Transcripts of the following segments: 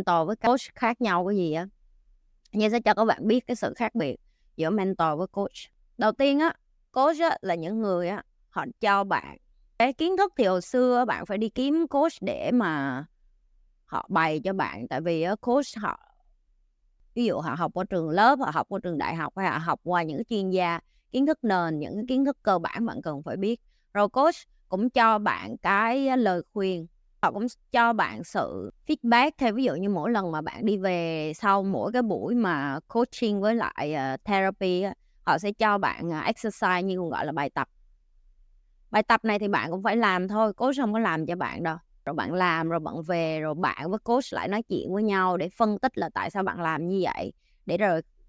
mentor với coach khác nhau cái gì á. Như sẽ cho các bạn biết cái sự khác biệt giữa mentor với coach. Đầu tiên á, coach á, là những người á, họ cho bạn cái kiến thức. Thì hồi xưa bạn phải đi kiếm coach để mà họ bày cho bạn. Tại vì coach họ, ví dụ họ học ở trường lớp, họ học ở trường đại học, hay họ học qua những chuyên gia, kiến thức nền, những kiến thức cơ bản bạn cần phải biết. Rồi coach cũng cho bạn cái lời khuyên, họ cũng cho bạn sự feedback. Theo ví dụ như mỗi lần mà bạn đi về sau mỗi cái buổi mà coaching với lại therapy á, họ sẽ cho bạn exercise, như còn gọi là bài tập. Bài tập này thì bạn cũng phải làm thôi, coach không có làm cho bạn đâu. Rồi bạn làm, rồi bạn về, rồi bạn với coach lại nói chuyện với nhau để phân tích là tại sao bạn làm như vậy,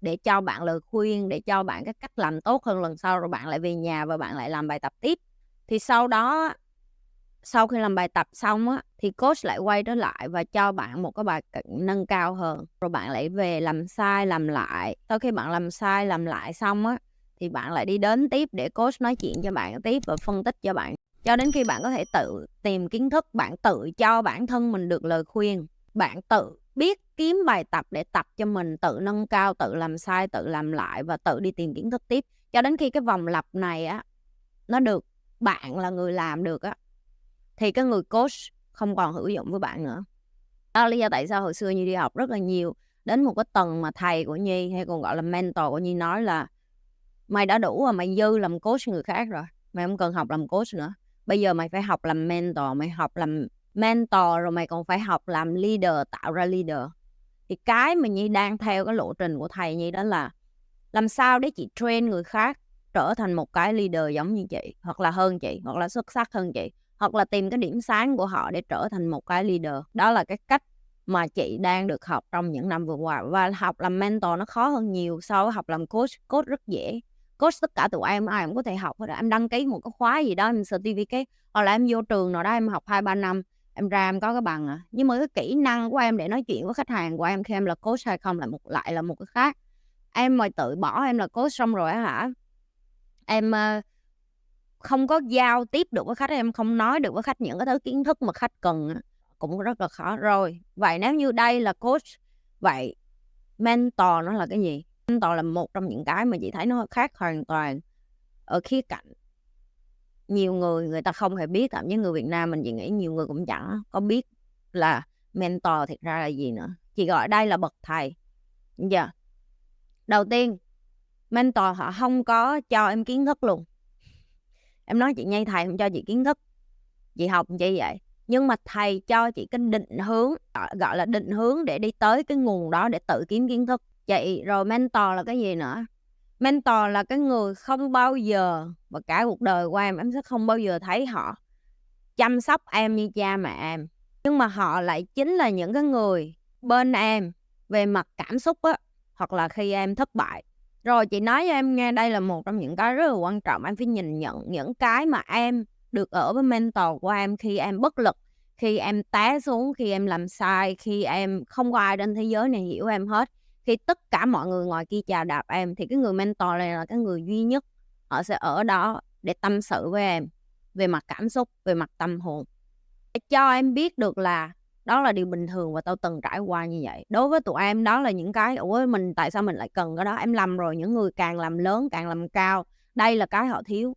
để cho bạn lời khuyên, để cho bạn cái cách làm tốt hơn lần sau. Rồi bạn lại về nhà và bạn lại làm bài tập tiếp. Thì sau đó, sau khi làm bài tập xong á, thì coach lại quay trở lại và cho bạn một cái bài nâng cao hơn. Rồi bạn lại về làm sai làm lại. Sau khi bạn làm sai làm lại xong á, thì bạn lại đi đến tiếp để coach nói chuyện cho bạn tiếp và phân tích cho bạn, cho đến khi bạn có thể tự tìm kiến thức, bạn tự cho bản thân mình được lời khuyên, bạn tự biết kiếm bài tập để tập cho mình, tự nâng cao, tự làm sai, tự làm lại và tự đi tìm kiến thức tiếp, cho đến khi cái vòng lặp này á, nó được, bạn là người làm được á, thì cái người coach không còn hữu dụng với bạn nữa. Đó là lý do tại sao hồi xưa Nhi đi học rất là nhiều, đến một cái tầng mà thầy của Nhi, hay còn gọi là mentor của Nhi, nói là mày đã đủ rồi, mày dư làm coach người khác rồi, mày không cần học làm coach nữa. Bây giờ mày phải học làm mentor, mày học làm mentor rồi mày còn phải học làm leader, tạo ra leader. Thì cái mà Nhi đang theo cái lộ trình của thầy Nhi đó là làm sao để chị train người khác trở thành một cái leader giống như chị, hoặc là hơn chị, hoặc là xuất sắc hơn chị, hoặc là tìm cái điểm sáng của họ để trở thành một cái leader. Đó là cái cách mà chị đang được học trong những năm vừa qua. Và học làm mentor nó khó hơn nhiều so với học làm coach. Coach rất dễ. Coach tất cả tụi em ai cũng có thể học. Em đăng ký một cái khóa gì đó, em certificate, hoặc là em vô trường nào đó em học 2-3 năm, em ra em có cái bằng à. Nhưng mà cái kỹ năng của em để nói chuyện với khách hàng của em khi em là coach hay không lại là một cái khác. Em mà tự bỏ em là coach xong rồi á hả, em không có giao tiếp được với khách, em không nói được với khách những cái thứ kiến thức mà khách cần, cũng rất là khó. Rồi vậy nếu như đây là coach, vậy mentor nó là cái gì? Mentor là một trong những cái mà chị thấy nó khác hoàn toàn ở khía cạnh nhiều người ta không hề biết. Thậm chí người Việt Nam mình, chị nghĩ nhiều người cũng chẳng có biết là mentor thiệt ra là gì nữa. Chị gọi đây là bậc thầy. Giờ đầu tiên, mentor họ không có cho em kiến thức luôn. Em nói chị Nhi, thầy không cho chị kiến thức, chị học chi vậy? Nhưng mà thầy cho chị cái định hướng, gọi là định hướng để đi tới cái nguồn đó để tự kiếm kiến thức. Chị rồi mentor là cái gì nữa? Mentor là cái người không bao giờ, và cả cuộc đời của em sẽ không bao giờ thấy họ chăm sóc em như cha mẹ em. Nhưng mà họ lại chính là những cái người bên em về mặt cảm xúc á, hoặc là khi em thất bại. Rồi chị nói cho em nghe, đây là một trong những cái rất là quan trọng. Em phải nhìn nhận những cái mà em được ở với mentor của em khi em bất lực, khi em té xuống, khi em làm sai, khi em không có ai trên thế giới này hiểu em hết, khi tất cả mọi người ngoài kia chà đạp em, thì cái người mentor này là cái người duy nhất họ sẽ ở đó để tâm sự với em về mặt cảm xúc, về mặt tâm hồn, để cho em biết được là đó là điều bình thường và tao từng trải qua như vậy. Đối với tụi em đó là những cái mình tại sao mình lại cần cái đó. Em lầm rồi. Những người càng làm lớn, càng làm cao, đây là cái họ thiếu.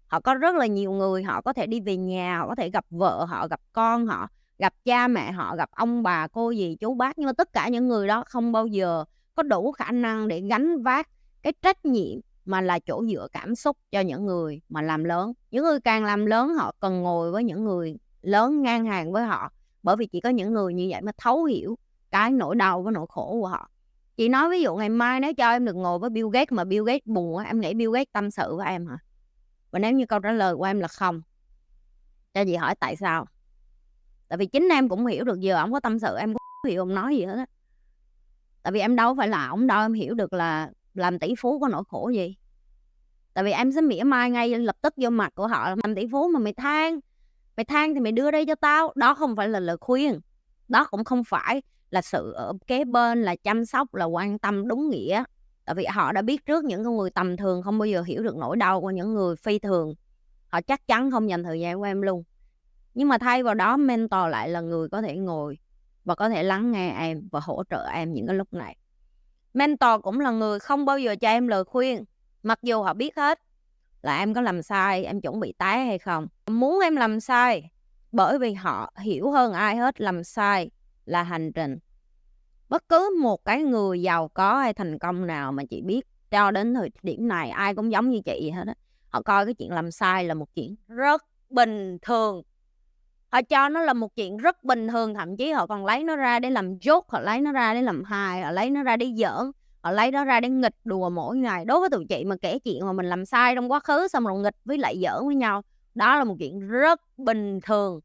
Họ có rất là nhiều người, họ có thể đi về nhà, họ có thể gặp vợ họ, gặp con họ, gặp cha mẹ họ, gặp ông bà cô dì chú bác, nhưng mà tất cả những người đó không bao giờ có đủ khả năng để gánh vác cái trách nhiệm mà là chỗ dựa cảm xúc cho những người mà làm lớn. Những người càng làm lớn họ cần ngồi với những người lớn ngang hàng với họ, bởi vì chỉ có những người như vậy mới thấu hiểu cái nỗi đau với nỗi khổ của họ. Chị nói ví dụ ngày mai nếu cho em được ngồi với Bill Gates mà Bill Gates buồn á, em nghĩ Bill Gates tâm sự với em hả? Và nếu như câu trả lời của em là không, cho chị hỏi tại sao? Tại vì chính em cũng hiểu được giờ ông có tâm sự em có hiểu ông nói gì hết á. Tại vì em đâu phải là ông đâu, em hiểu được là làm tỷ phú có nỗi khổ gì. Tại vì em sẽ mỉa mai ngay lập tức vô mặt của họ, làm tỷ phú mà mày than thì mày đưa đây cho tao. Đó không phải là lời khuyên, đó cũng không phải là sự ở kế bên, là chăm sóc, là quan tâm đúng nghĩa. Tại vì họ đã biết trước những con người tầm thường không bao giờ hiểu được nỗi đau của những người phi thường, họ chắc chắn không dành thời gian của em luôn. Nhưng mà thay vào đó mentor lại là người có thể ngồi và có thể lắng nghe em và hỗ trợ em những cái lúc này. Mentor cũng là người không bao giờ cho em lời khuyên, mặc dù họ biết hết là em có làm sai, em chuẩn bị té hay không. Muốn em làm sai, bởi vì họ hiểu hơn ai hết làm sai là hành trình. Bất cứ một cái người giàu có hay thành công nào mà chị biết cho đến thời điểm này ai cũng giống như chị hết á. Họ coi cái chuyện làm sai là một chuyện rất bình thường. Họ cho nó là một chuyện rất bình thường, thậm chí họ còn lấy nó ra để làm joke, họ lấy nó ra để làm hài, họ lấy nó ra để giỡn, họ lấy nó ra để nghịch đùa mỗi ngày. Đối với tụi chị mà kể chuyện mà mình làm sai trong quá khứ xong rồi nghịch với lại giỡn với nhau, đó là một chuyện rất bình thường.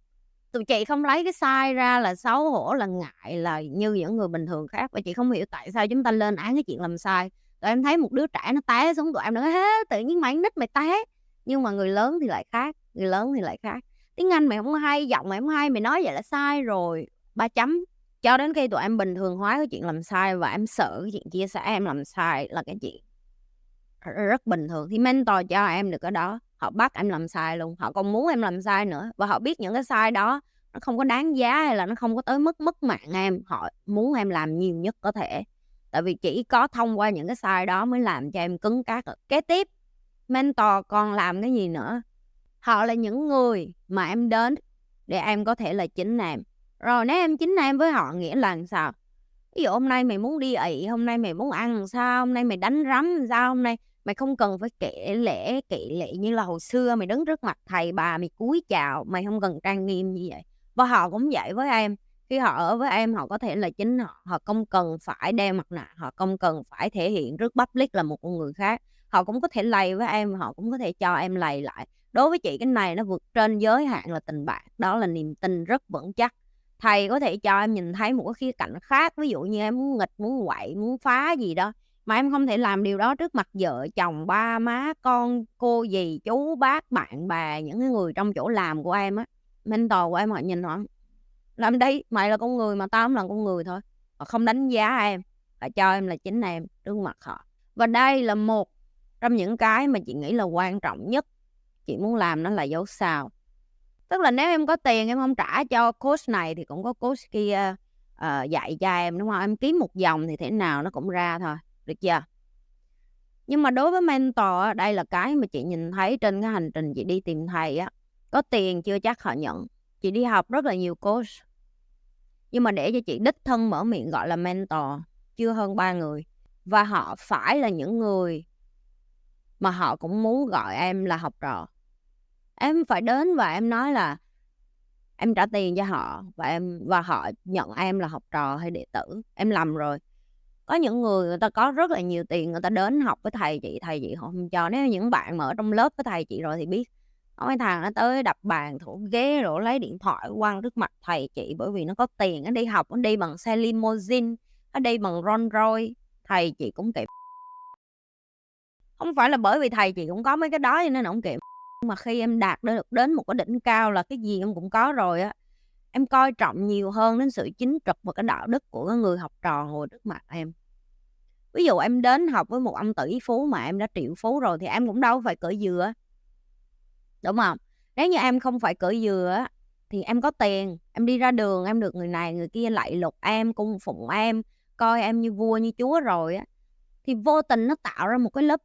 Tụi chị không lấy cái sai ra là xấu hổ, là ngại, là như những người bình thường khác. Và chị không hiểu tại sao chúng ta lên án cái chuyện làm sai. Tụi em thấy một đứa trẻ nó té xuống, tụi em nói tự nhiên mày nít mày té. Nhưng mà người lớn thì lại khác, người lớn thì lại khác. Tiếng Anh mày không hay, giọng mày không hay, mày nói vậy là sai rồi, 3 chấm. Cho đến khi tụi em bình thường hóa cái chuyện làm sai và em sợ cái chuyện chia sẻ em làm sai là cái chuyện rất bình thường, thì mentor cho em được cái đó. Họ bắt em làm sai luôn, họ còn muốn em làm sai nữa. Và họ biết những cái sai đó nó không có đáng giá hay là nó không có tới mức mất mạng em. Họ muốn em làm nhiều nhất có thể. Tại vì chỉ có thông qua những cái sai đó mới làm cho em cứng cáp. Kế tiếp, mentor còn làm cái gì nữa? Họ là những người mà em đến để em có thể là chính em. Rồi nếu em chính em với họ nghĩa là sao? Ví dụ hôm nay mày muốn đi ị, hôm nay mày muốn ăn làm sao, hôm nay mày đánh rắm làm sao, hôm nay mày không cần phải kỵ lệ như là hồi xưa mày đứng trước mặt thầy bà mày cúi chào, mày không cần trang nghiêm như vậy. Và họ cũng vậy với em. Khi họ ở với em họ có thể là chính họ, họ không cần phải đeo mặt nạ, họ không cần phải thể hiện trước public là một con người khác. Họ cũng có thể lầy với em, họ cũng có thể cho em lầy lại. Đối với chị cái này nó vượt trên giới hạn là tình bạn, đó là niềm tin rất vững chắc. Thầy có thể cho em nhìn thấy một cái khía cạnh khác, ví dụ như em muốn nghịch, muốn quậy, muốn phá gì đó, mà em không thể làm điều đó trước mặt vợ, chồng, ba má, con, cô, dì, chú, bác, bạn bè, những cái người trong chỗ làm của em á. Mentor của em họ nhìn họ làm đây, mày là con người mà tao không là con người thôi. Họ không đánh giá em, họ cho em là chính em trước mặt họ. Và đây là một trong những cái mà chị nghĩ là quan trọng nhất chị muốn làm, nó là dấu sao. Tức là nếu em có tiền em không trả cho coach này thì cũng có coach kia dạy cho em, đúng không? Em kiếm một dòng thì thế nào nó cũng ra thôi, được chưa? Nhưng mà đối với mentor đây là cái mà chị nhìn thấy trên cái hành trình chị đi tìm thầy á. Có tiền chưa chắc họ nhận. Chị đi học rất là nhiều coach, nhưng mà để cho chị đích thân mở miệng gọi là mentor chưa hơn 3 người. Và họ phải là những người mà họ cũng muốn gọi em là học trò. Em phải đến và em nói là em trả tiền cho họ và họ nhận em là học trò hay đệ tử. Em lầm rồi. Có những người ta có rất là nhiều tiền, người ta đến học với thầy chị họ không cho. Nếu những bạn mà ở trong lớp với thầy chị rồi thì biết. Có mấy thằng nó tới đập bàn, thủ ghế rồi lấy điện thoại quăng trước mặt thầy chị, bởi vì nó có tiền, nó đi học, nó đi bằng xe limousine, nó đi bằng Rolls Royce. Thầy chị cũng kịp. Không phải là bởi vì thầy chị cũng có mấy cái đó cho nên không kịp. Nhưng mà khi em đạt được đến một cái đỉnh cao là cái gì em cũng có rồi á, em coi trọng nhiều hơn đến sự chính trực và cái đạo đức của cái người học trò ngồi trước mặt em. Ví dụ em đến học với một ông tỷ phú mà em đã triệu phú rồi thì em cũng đâu phải cởi dừa. Đúng không? Nếu như em không phải cởi dừa á thì em có tiền, em đi ra đường em được người này người kia lạy lục em, cung phụng em, coi em như vua như chúa rồi á, thì vô tình nó tạo ra một cái lớp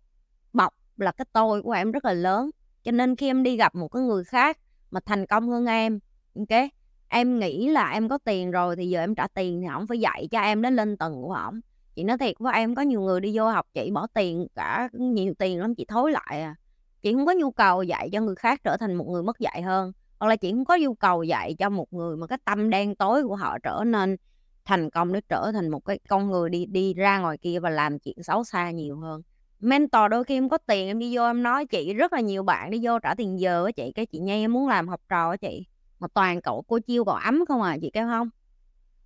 bọc là cái tôi của em rất là lớn. Cho nên khi em đi gặp một cái người khác mà thành công hơn em, ok, em nghĩ là em có tiền rồi thì giờ em trả tiền thì ổng phải dạy cho em đến lên tầng của ổng. Chị nói thiệt với em, có nhiều người đi vô học chị bỏ tiền cả nhiều tiền lắm, chị thối lại à. Chị không có nhu cầu dạy cho người khác trở thành một người mất dạy hơn, hoặc là chị không có nhu cầu dạy cho một người mà cái tâm đen tối của họ trở nên thành công để trở thành một cái con người đi ra ngoài kia và làm chuyện xấu xa nhiều hơn. Mentor đôi khi em có tiền em đi vô em nói, chị rất là nhiều bạn đi vô trả tiền giờ á chị, cái chị Nhi em muốn làm học trò á chị, mà toàn cậu cô chiêu cậu ấm không à, chị kêu không.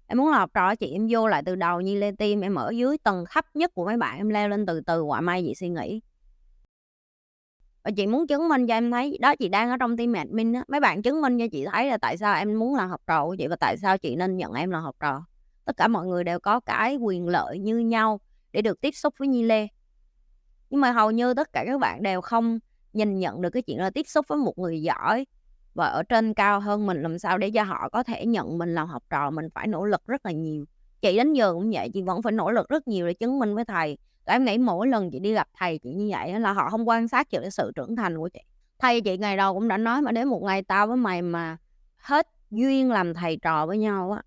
Em muốn làm học trò á chị, em vô lại từ đầu như lên team, em ở dưới tầng thấp nhất của mấy bạn, em leo lên từ từ quả may chị suy nghĩ. Và chị muốn chứng minh cho em thấy, đó chị đang ở trong team admin á, mấy bạn chứng minh cho chị thấy là tại sao em muốn làm học trò của chị và tại sao chị nên nhận em là học trò. Tất cả mọi người đều có cái quyền lợi như nhau để được tiếp xúc với Nhi Lê. Nhưng mà hầu như tất cả các bạn đều không nhìn nhận được cái chuyện là tiếp xúc với một người giỏi, và ở trên cao hơn mình, làm sao để cho họ có thể nhận mình làm học trò, mình phải nỗ lực rất là nhiều. Chị đến giờ cũng vậy, chị vẫn phải nỗ lực rất nhiều để chứng minh với thầy. Và em nghĩ mỗi lần chị đi gặp thầy chị như vậy là họ không quan sát được cái sự trưởng thành của chị. Thầy chị ngày đầu cũng đã nói mà đến một ngày tao với mày mà hết duyên làm thầy trò với nhau á,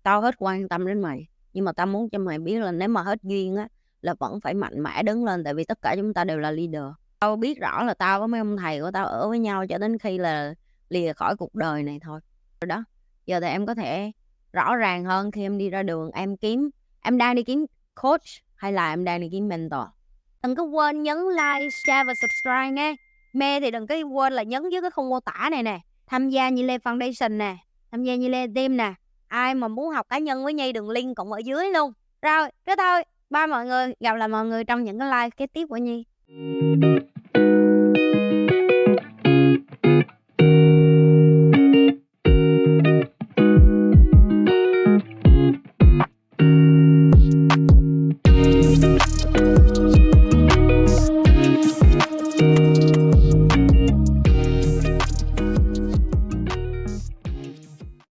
tao hết quan tâm đến mày. Nhưng mà tao muốn cho mày biết là nếu mà hết duyên á, là vẫn phải mạnh mẽ đứng lên, tại vì tất cả chúng ta đều là leader. Tao biết rõ là tao với mấy ông thầy của tao ở với nhau cho đến khi là lìa khỏi cuộc đời này thôi. Rồi đó, giờ thì em có thể rõ ràng hơn khi em đi ra đường, em đang đi kiếm coach hay là em đang đi kiếm mentor. Đừng có quên nhấn like, share và subscribe nghe. Mê thì đừng có quên là nhấn dưới cái khung mô tả này nè. Tham gia Nhi Lê Foundation nè, tham gia Nhi Lê Team nè. Ai mà muốn học cá nhân với Nhi đường link cũng ở dưới luôn. Rồi, cái thôi. Bye mọi người, gặp lại mọi người trong những cái live kế tiếp của Nhi.